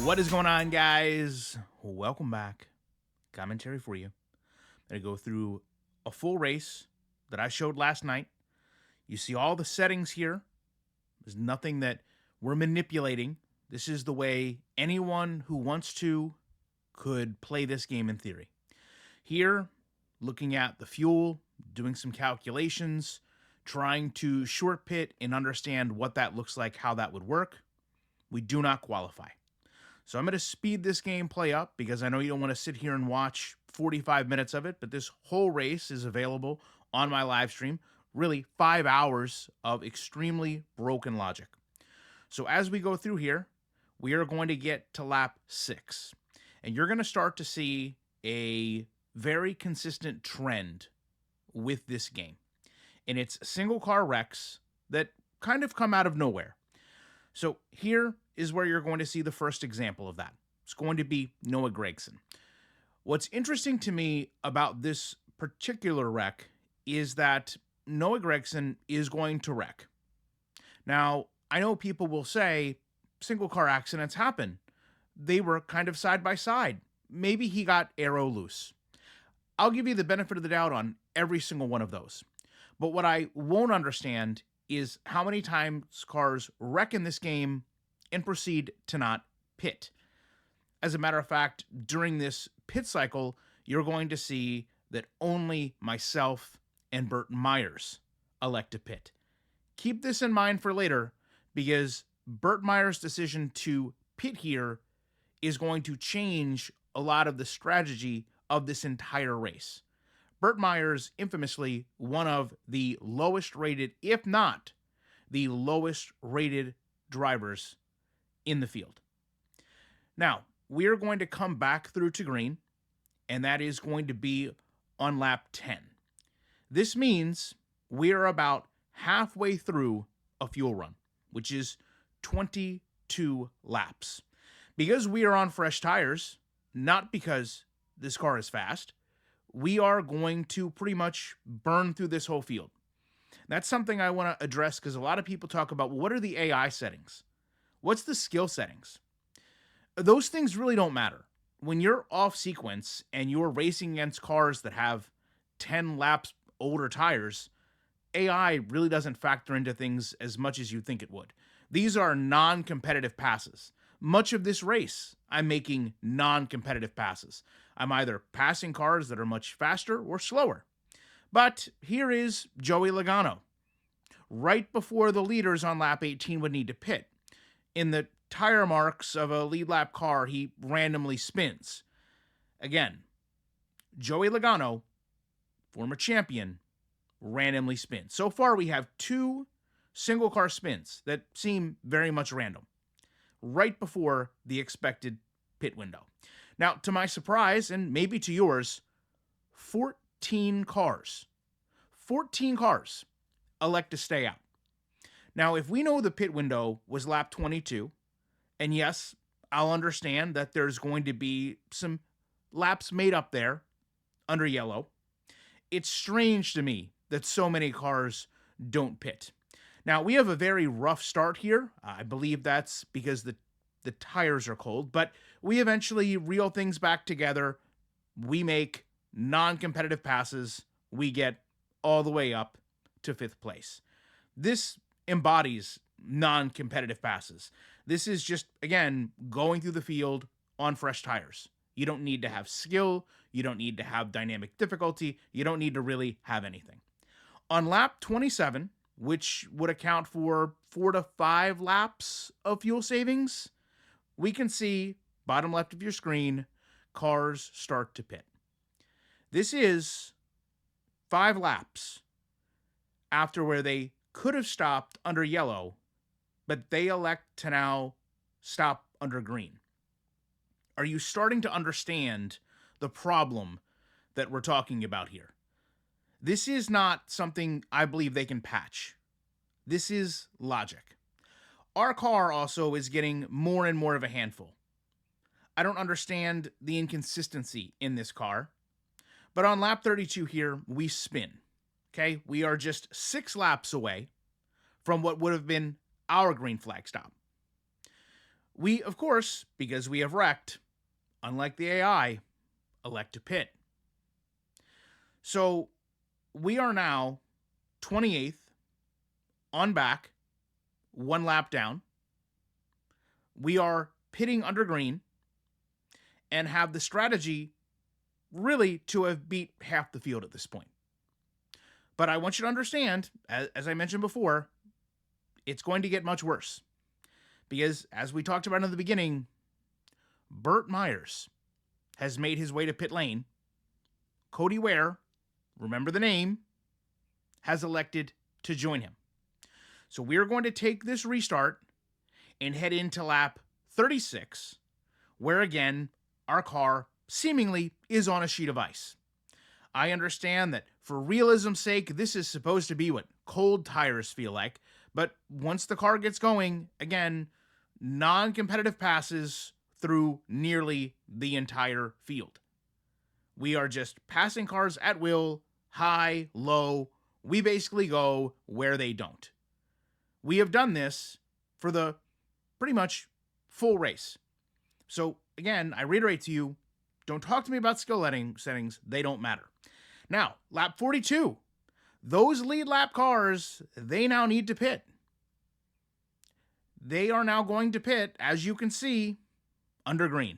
What is going on, guys? Welcome back. Commentary for you. I'm going to go through a full race that I showed last night. You see all the settings here. There's nothing that we're manipulating. This is the way anyone who wants to could play this game in theory. Here, looking at the fuel, doing some calculations, trying to short pit and understand what that looks like, how that would work. We do not qualify. So I'm going to speed this gameplay up because I know you don't want to sit here and watch 45 minutes of it, but this whole race is available on my live stream. Really 5 hours of extremely broken logic. So as we go through here, we are going to get to lap 6. And you're going to start to see a very consistent trend with this game. And it's single car wrecks that kind of come out of nowhere. So here is where you're going to see the first example of that. It's going to be Noah Gragson. What's interesting to me about this particular wreck is that Noah Gragson is going to wreck. Now, I know people will say single car accidents happen. They were kind of side by side. Maybe he got aero loose. I'll give you the benefit of the doubt on every single one of those. But what I won't understand is how many times cars wreck in this game and proceed to not pit. As a matter of fact, during this pit cycle, you're going to see that only myself and Burt Myers elect to pit. Keep this in mind for later because Burt Myers' decision to pit here is going to change a lot of the strategy of this entire race. Burt Myers, infamously one of the lowest rated, if not the lowest rated drivers in the field. Now, we are going to come back through to green, and that is going to be on lap 10. This means we are about halfway through a fuel run, which is 22 laps. Because we are on fresh tires, not because this car is fast, we are going to pretty much burn through this whole field. That's something I want to address because a lot of people talk about, well, what are the AI settings? What's the skill settings? Those things really don't matter. When you're off sequence and you're racing against cars that have 10 laps older tires, AI really doesn't factor into things as much as you think it would. These are non-competitive passes. Much of this race, I'm making non-competitive passes. I'm either passing cars that are much faster or slower. But here is Joey Logano. Right before the leaders on lap 18 would need to pit. In the tire marks of a lead lap car, he randomly spins. Again, Joey Logano, former champion, randomly spins. So far, we have 2 single car spins that seem very much random, right before the expected pit window. Now, to my surprise, and maybe to yours, 14 cars elect to stay out. Now, if we know the pit window was lap 22, and yes, I'll understand that there's going to be some laps made up there under yellow, it's strange to me that so many cars don't pit. Now, we have a very rough start here. I believe that's because the tires are cold, but we eventually reel things back together. We make non-competitive passes. We get all the way up to 5th place. This embodies non-competitive passes. This is just, again, going through the field on fresh tires. You don't need to have skill. You don't need to have dynamic difficulty. You don't need to really have anything. On lap 27, which would account for 4 to 5 laps of fuel savings, we can see, bottom left of your screen, cars start to pit. This is 5 laps after where they could have stopped under yellow, but they elect to now stop under green. Are you starting to understand the problem that we're talking about here? This is not something I believe they can patch. This is logic. Our car also is getting more and more of a handful. I don't understand the inconsistency in this car. But on lap 32 here, we spin. Okay, we are just 6 laps away from what would have been our green flag stop. We, of course, because we have wrecked, unlike the AI, elect to pit. So we are now 28th on back, one lap down. We are pitting under green and have the strategy really to have beat half the field at this point. But I want you to understand, as I mentioned before, it's going to get much worse. Because as we talked about in the beginning, Burt Myers has made his way to pit lane. Cody Ware, remember the name, has elected to join him. So we're going to take this restart and head into lap 36, where again, our car seemingly is on a sheet of ice. I understand that for realism's sake, this is supposed to be what cold tires feel like, but once the car gets going, again, non-competitive passes through nearly the entire field. We are just passing cars at will, high, low. We basically go where they don't. We have done this for the pretty much full race. So again, I reiterate to you, don't talk to me about skill settings. They don't matter. Now, lap 42. Those lead lap cars, they now need to pit. They are now going to pit, as you can see, under green.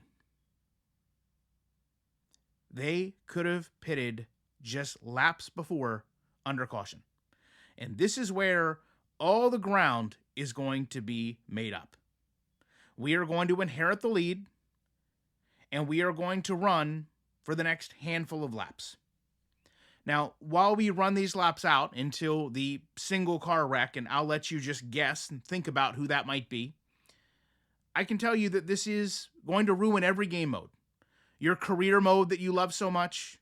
They could have pitted just laps before under caution. And this is where all the ground is going to be made up. We are going to inherit the lead, and we are going to run for the next handful of laps. Now, while we run these laps out until the single car wreck, and I'll let you just guess and think about who that might be, I can tell you that this is going to ruin every game mode. Your career mode that you love so much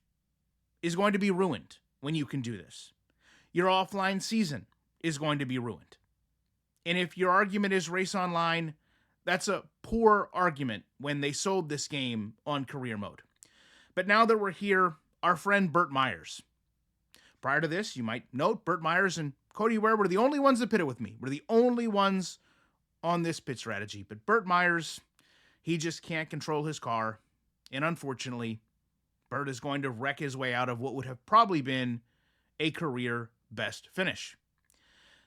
is going to be ruined when you can do this. Your offline season is going to be ruined. And if your argument is race online, that's a poor argument when they sold this game on career mode. But now that we're here, our friend Burt Myers. Prior to this, you might note Burt Myers and Cody Ware were the only ones that pitted with me. We're the only ones on this pit strategy. But Burt Myers, he just can't control his car. And unfortunately, Burt is going to wreck his way out of what would have probably been a career best finish.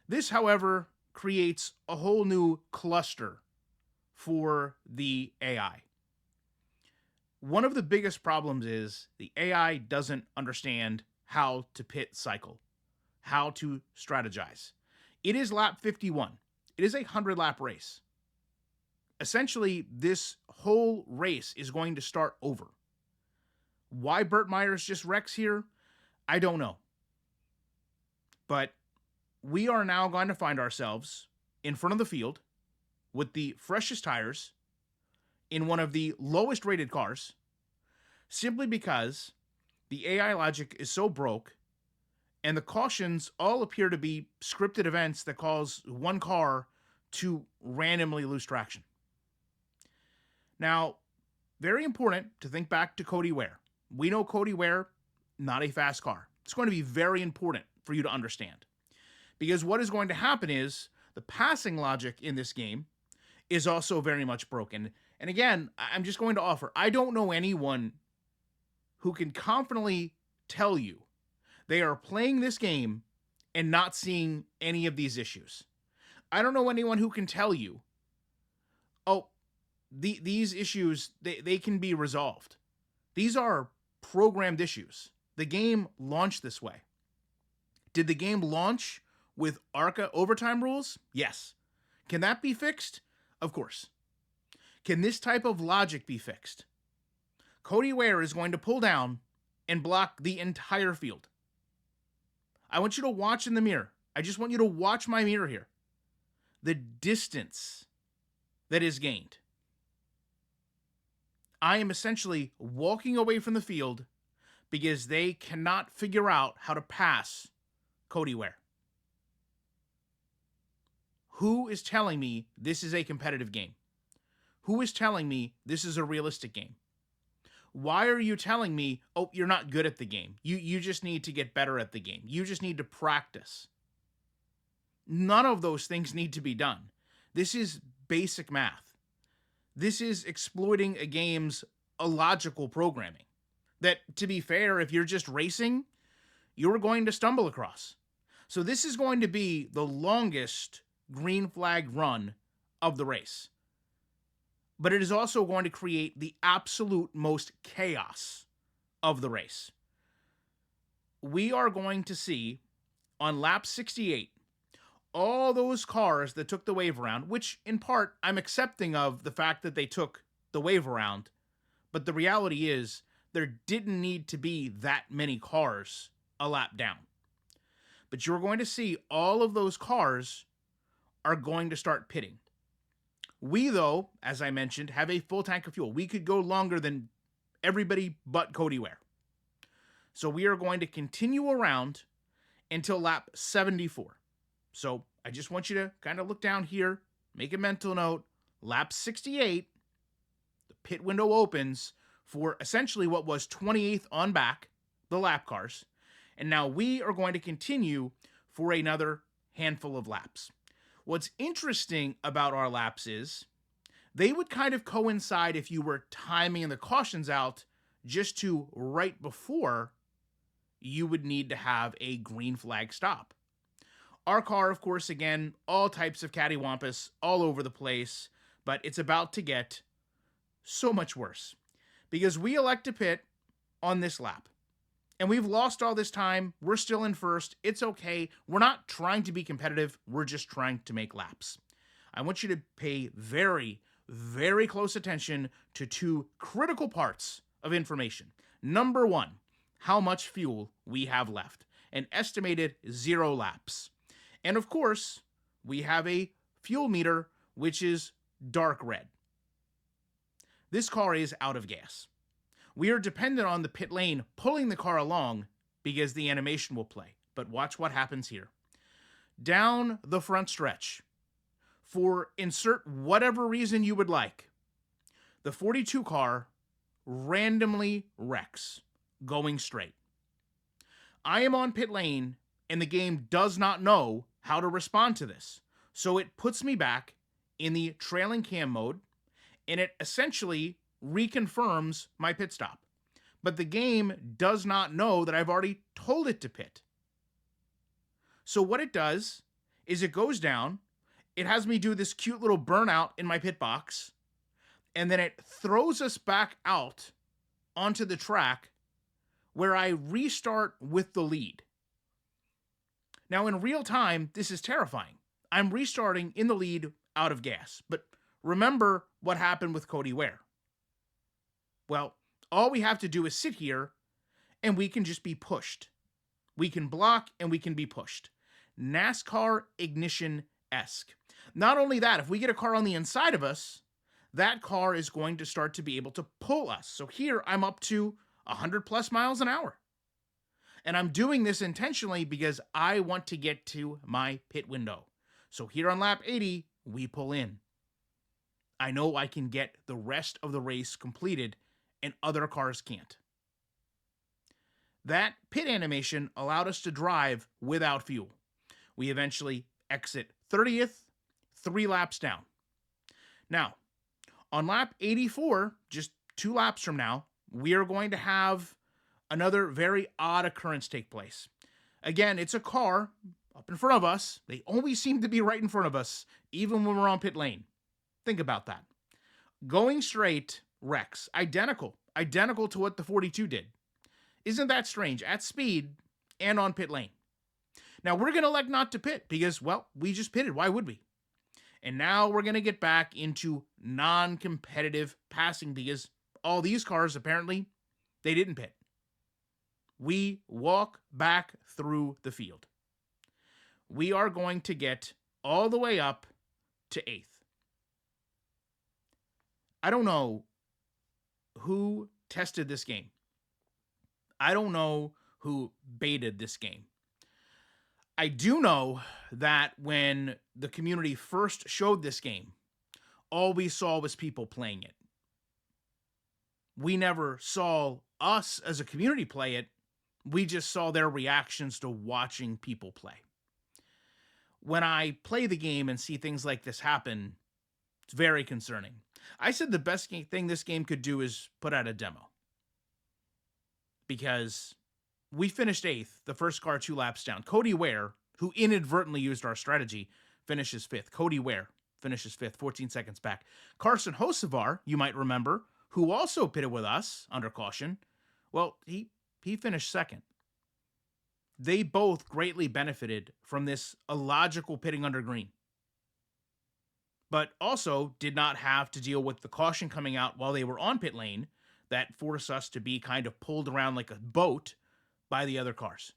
This, however, creates a whole new cluster for the AI. One of the biggest problems is the AI doesn't understand how to pit cycle, how to strategize. It is lap 51. It is a 100-lap race. Essentially, this whole race is going to start over. Why Burt Myers just wrecks here, I don't know. But we are now going to find ourselves in front of the field with the freshest tires in one of the lowest rated cars, simply because the AI logic is so broke and the cautions all appear to be scripted events that cause one car to randomly lose traction. Now, very important to think back to Cody Ware. We know Cody Ware, not a fast car. It's going to be very important for you to understand. Because what is going to happen is the passing logic in this game is also very much broken. And again, I'm just going to offer, I don't know anyone who can confidently tell you they are playing this game and not seeing any of these issues. I don't know anyone who can tell you, oh, these issues, they can be resolved. These are programmed issues. The game launched this way. Did the game launch with ARCA overtime rules? Yes. Can that be fixed? Of course. Can this type of logic be fixed? Cody Ware is going to pull down and block the entire field. I want you to watch in the mirror. I just want you to watch my mirror here. The distance that is gained. I am essentially walking away from the field because they cannot figure out how to pass Cody Ware. Who is telling me this is a competitive game? Who is telling me this is a realistic game? Why are you telling me, oh, you're not good at the game? You just need to get better at the game. You just need to practice. None of those things need to be done. This is basic math. This is exploiting a game's illogical programming. That, to be fair, if you're just racing, you're going to stumble across. So this is going to be the longest green flag run of the race. But it is also going to create the absolute most chaos of the race. We are going to see on lap 68 all those cars that took the wave around, which in part I'm accepting of the fact that they took the wave around. But the reality is there didn't need to be that many cars a lap down. But you're going to see all of those cars are going to start pitting. We, though, as I mentioned, have a full tank of fuel. We could go longer than everybody but Cody Ware. So we are going to continue around until lap 74. So I just want you to kind of look down here, make a mental note. Lap 68, the pit window opens for essentially what was 28th on back, the lap cars. And now we are going to continue for another handful of laps. What's interesting about our laps is they would kind of coincide if you were timing the cautions out just to right before you would need to have a green flag stop. Our car, of course, again, all types of cattywampus all over the place, but it's about to get so much worse because we elect to pit on this lap. And we've lost all this time. We're still in first. It's okay. We're not trying to be competitive. We're just trying to make laps. I want you to pay very, very close attention to two critical parts of information. Number one, how much fuel we have left. An estimated 0 laps. And of course, we have a fuel meter, which is dark red. This car is out of gas. We are dependent on the pit lane pulling the car along because the animation will play. But watch what happens here. Down the front stretch, for insert whatever reason you would like, the 42 car randomly wrecks, going straight. I am on pit lane, and the game does not know how to respond to this. So it puts me back in the trailing cam mode, and it essentially reconfirms my pit stop. But the game does not know that I've already told it to pit. So what it does is it goes down, it has me do this cute little burnout in my pit box, and then it throws us back out onto the track where I restart with the lead. Now in real time, this is terrifying. I'm restarting in the lead out of gas. But remember what happened with Cody Ware. Well, all we have to do is sit here and we can just be pushed. We can block and we can be pushed. NASCAR ignition-esque. Not only that, if we get a car on the inside of us, that car is going to start to be able to pull us. So here I'm up to 100 plus miles an hour. And I'm doing this intentionally because I want to get to my pit window. So here on lap 80, we pull in. I know I can get the rest of the race completed and other cars can't. That pit animation allowed us to drive without fuel. We eventually exit 30th, 3 laps down. Now, on lap 84, just 2 laps from now, we are going to have another very odd occurrence take place. Again, it's a car up in front of us. They always seem to be right in front of us, even when we're on pit lane. Think about that. Going straight, wrecks. Identical to what the 42 did. Isn't that strange? At speed and on pit lane. Now, we're going to elect not to pit because, well, we just pitted. Why would we? And now we're going to get back into non-competitive passing because all these cars, apparently, they didn't pit. We walk back through the field. We are going to get all the way up to 8th. I don't know who tested this game. I don't know who baited this game. I do know that when the community first showed this game, all we saw was people playing it. We never saw us as a community play it. We just saw their reactions to watching people play. When I play the game and see things like this happen, it's very concerning. I said the best thing this game could do is put out a demo, because we finished 8th, the first car 2 laps down. Cody Ware, who inadvertently used our strategy, finishes 5th. Cody Ware finishes 5th, 14 seconds back. Carson Hocevar, you might remember, who also pitted with us under caution, well, he finished 2nd. They both greatly benefited from this illogical pitting under green, but also did not have to deal with the caution coming out while they were on pit lane that forced us to be kind of pulled around like a boat by the other cars.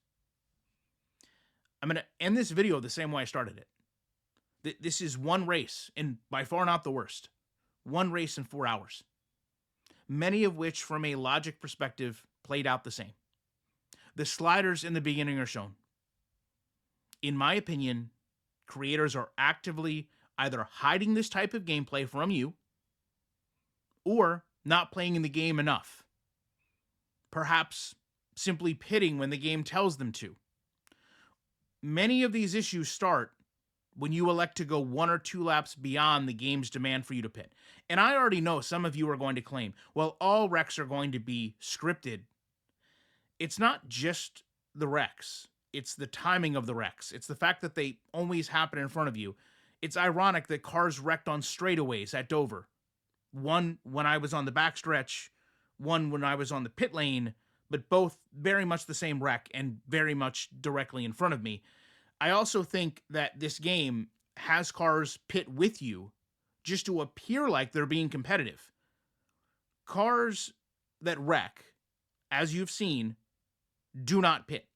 I'm going to end this video the same way I started it. This is one race, and by far not the worst. One race in 4 hours. Many of which, from a logic perspective, played out the same. The sliders in the beginning are shown. In my opinion, creators are actively either hiding this type of gameplay from you or not playing in the game enough. Perhaps simply pitting when the game tells them to. Many of these issues start when you elect to go 1 or 2 laps beyond the game's demand for you to pit. And I already know some of you are going to claim, well, all wrecks are going to be scripted. It's not just the wrecks. It's the timing of the wrecks. It's the fact that they always happen in front of you. It's ironic that cars wrecked on straightaways at Dover. One when I was on the backstretch, one when I was on the pit lane, but both very much the same wreck and very much directly in front of me. I also think that this game has cars pit with you just to appear like they're being competitive. Cars that wreck, as you've seen, do not pit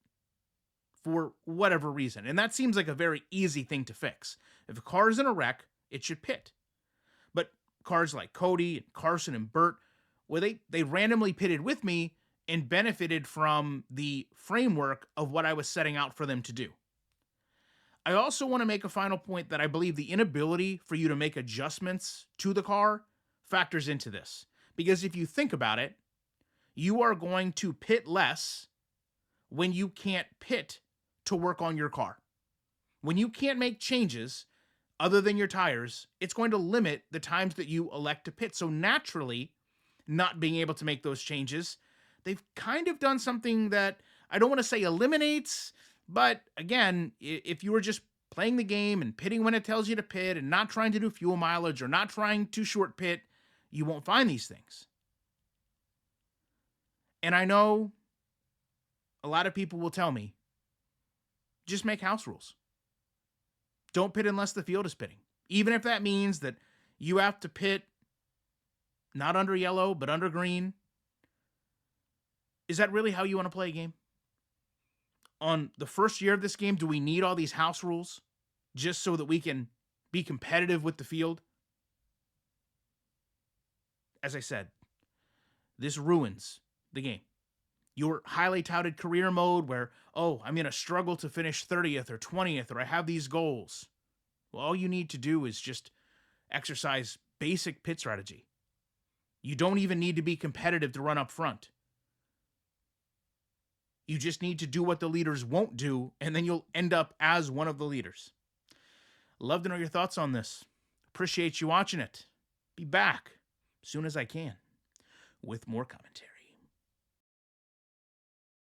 for whatever reason. And that seems like a very easy thing to fix. If a car is in a wreck, it should pit. But cars like Cody and Carson and Burt, well, they randomly pitted with me and benefited from the framework of what I was setting out for them to do. I also want to make a final point that I believe the inability for you to make adjustments to the car factors into this. Because if you think about it, you are going to pit less when you can't pit to work on your car. When you can't make changes other than your tires, it's going to limit the times that you elect to pit. So naturally, not being able to make those changes, they've kind of done something that I don't want to say eliminates, but again, if you were just playing the game and pitting when it tells you to pit and not trying to do fuel mileage or not trying to short pit, you won't find these things. And I know a lot of people will tell me, just make house rules. Don't pit unless the field is pitting. Even if that means that you have to pit not under yellow, but under green. Is that really how you want to play a game? On the first year of this game, do we need all these house rules just so that we can be competitive with the field? As I said, this ruins the game. Your highly touted career mode where, oh, I'm going to struggle to finish 30th or 20th, or I have these goals. Well, all you need to do is just exercise basic pit strategy. You don't even need to be competitive to run up front. You just need to do what the leaders won't do, and then you'll end up as one of the leaders. Love to know your thoughts on this. Appreciate you watching it. Be back as soon as I can with more commentary.